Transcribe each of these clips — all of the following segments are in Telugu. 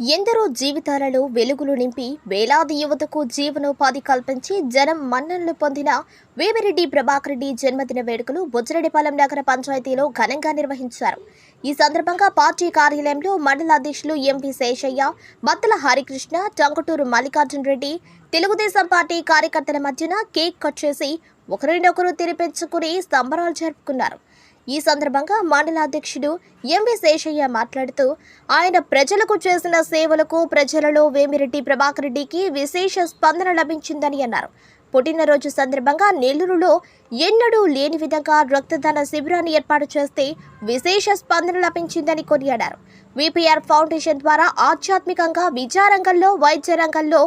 ఎందరో జీవితాలలో వెలుగులు నింపి వేలాది యువతకు జీవనోపాధి కల్పించి జనం మన్ననలు పొందిన వేమిరెడ్డి ప్రభాకర్ రెడ్డి జన్మదిన వేడుకలు బుచ్చిరెడ్డిపాలెం నగర పంచాయతీలో ఘనంగా నిర్వహించారు. ఈ సందర్భంగా పార్టీ కార్యాలయంలో మండల అధ్యక్షులు ఎంపీ శేషయ్య, బత్తల హరికృష్ణ, టంగుటూరు మల్లికార్జున రెడ్డి, తెలుగుదేశం పార్టీ కార్యకర్తల మధ్యన కేక్ కట్ చేసి ఒకరినొకరు తినిపించుకుని సంబరాలు జరుపుకున్నారు. ఈ సందర్భంగా మండల అధ్యక్షుడు ఎంవి శేషయ్య మాట్లాడుతూ ఆయన ప్రజలకు చేసిన సేవలకు ప్రజలలో వేమిరెడ్డి ప్రభాకర్ రెడ్డికి విశేష స్పందన లభించిందని అన్నారు. పుట్టినరోజు సందర్భంగా నెల్లూరులో ఎన్నడూ లేని విధంగా రక్తదాన శిబిరాన్ని ఏర్పాటు చేస్తే విశేష స్పందన లభించిందని కొనియాడారు. విపిఆర్ ఫౌండేషన్ ద్వారా ఆధ్యాత్మికంగా, విద్యారంగంలో, వైద్య రంగంలో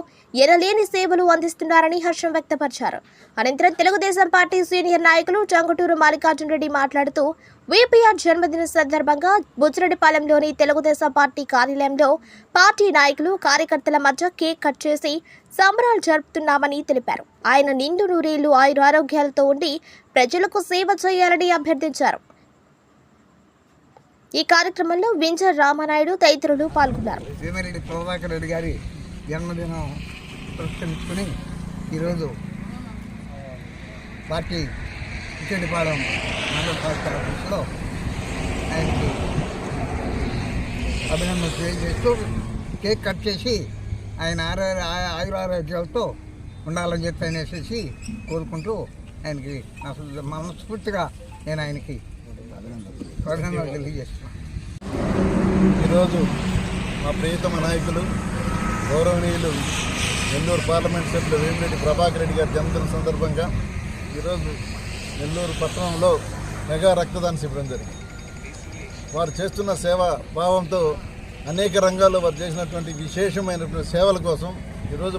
ఎనలేని సేవలు అందిస్తున్నారని హర్షం వ్యక్తపరిచారు. అనంతరం తెలుగుదేశం పార్టీ సీనియర్ నాయకులు టంగుటూరు మల్లికార్జున రెడ్డి మాట్లాడుతూ విపిఆర్ జన్మదిన సందర్భంగా బుచ్చిరెడ్డిపాలెంలోని తెలుగుదేశం పార్టీ కార్యాలయంలో పార్టీ నాయకులు, కార్యకర్తల మధ్య కేక్ కట్ చేసి సంబరాలు జరుపుతున్నామని తెలిపారు. ఆయన నిండు నూరేళ్లు ఆయురారోగ్యాలతో ఉండి ప్రజలకు సేవ చేయాలని అభ్యర్థించారు. ఈ కార్యక్రమంలో వింజర్ రామానాయుడు తదితరులు పాల్గొన్నారు. వేమిరెడ్డి ప్రభాకర్ రెడ్డి గారి జన్మదినం పురస్కరించుకుని ఈరోజు పార్టీ బుచ్చిరెడ్డిపాలెం మండల పార్టీ ఆఫీసులో ఆయనకి అభినందనలు తెలియజేస్తూ కేక్ కట్ చేసి ఆయన ఆయురారోగ్యాలతో ఉండాలని చెప్పి అనేసి కోరుకుంటూ ఆయనకి మనస్ఫూర్తిగా నేను ఆయనకి అభినందనలు తెలియజేస్తున్నాను. ఈరోజు మా ప్రియతమ నాయకులు గౌరవనీయులు నెల్లూరు పార్లమెంట్ సభ్యులు వేమిరెడ్డి ప్రభాకర్ రెడ్డి గారి జన్మదిన సందర్భంగా ఈరోజు నెల్లూరు పట్టణంలో మెగా రక్తదాన శిబిరం జరిగింది. వారు చేస్తున్న సేవా భావంతో అనేక రంగాల్లో వారు చేసినటువంటి విశేషమైనటువంటి సేవల కోసం ఈరోజు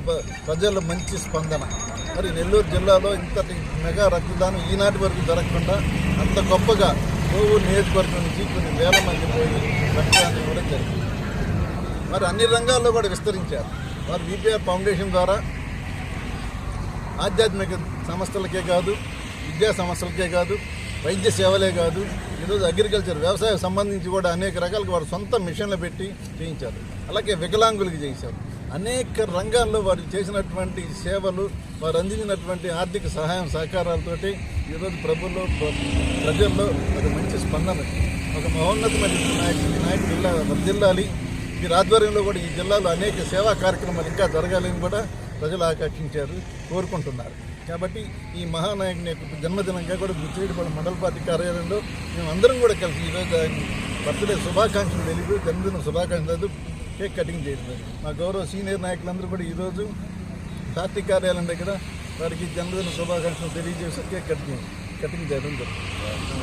ప్రజల్లో మంచి స్పందన. మరి నెల్లూరు జిల్లాలో ఇంతటి మెగా రక్తదానం ఈనాటి వరకు జరగకుండా అంత గొప్పగా కోవూరు నియోజకవర్గం నుంచి కొన్ని వేల మంది పోయి రక్తదానం కూడా జరిగింది. మరి అన్ని రంగాల్లో కూడా విస్తరించారు. వారు విపిఆర్ ఫౌండేషన్ ద్వారా ఆధ్యాత్మిక సంస్థలకే కాదు, విద్యా సంస్థలకే కాదు, వైద్య సేవలే కాదు, ఈరోజు అగ్రికల్చర్ వ్యవసాయం సంబంధించి కూడా అనేక రకాలుగా వారు సొంత మిషన్లు పెట్టి చేయించారు. అలాగే వికలాంగులకి చేశారు. అనేక రంగాల్లో వారు చేసినటువంటి సేవలు, వారు అందించినటువంటి ఆర్థిక సహాయం సహకారాలతోటి ఈరోజు ప్రజల్లో అది మంచి స్పందన, ఒక మహోన్నతమైన నాయకుడు వర్ధిల్లాలి. వీరి ఆధ్వర్యంలో కూడా ఈ జిల్లాలో అనేక సేవా కార్యక్రమాలు ఇంకా జరగాలని కూడా ప్రజలు ఆకాంక్షించారు, కోరుకుంటున్నారు. కాబట్టి ఈ మహానాయకుని యొక్క జన్మదినంగా కూడా బుచ్చిరెడ్డిపాలెం మండల పార్టీ కార్యాలయంలో మేము అందరం కూడా కలిసి ఈరోజు ఆయన బర్త్డే శుభాకాంక్షలు తెలియదు, జన్మదిన శుభాకాంక్షలు కేక్ కటింగ్ చేయడం. మా గౌరవ సీనియర్ నాయకులందరూ కూడా ఈరోజు పార్టీ కార్యాలయం దగ్గర వారికి జన్మదిన శుభాకాంక్షలు తెలియజేసి కేక్ కటింగ్ చేయడం జరుగుతుంది.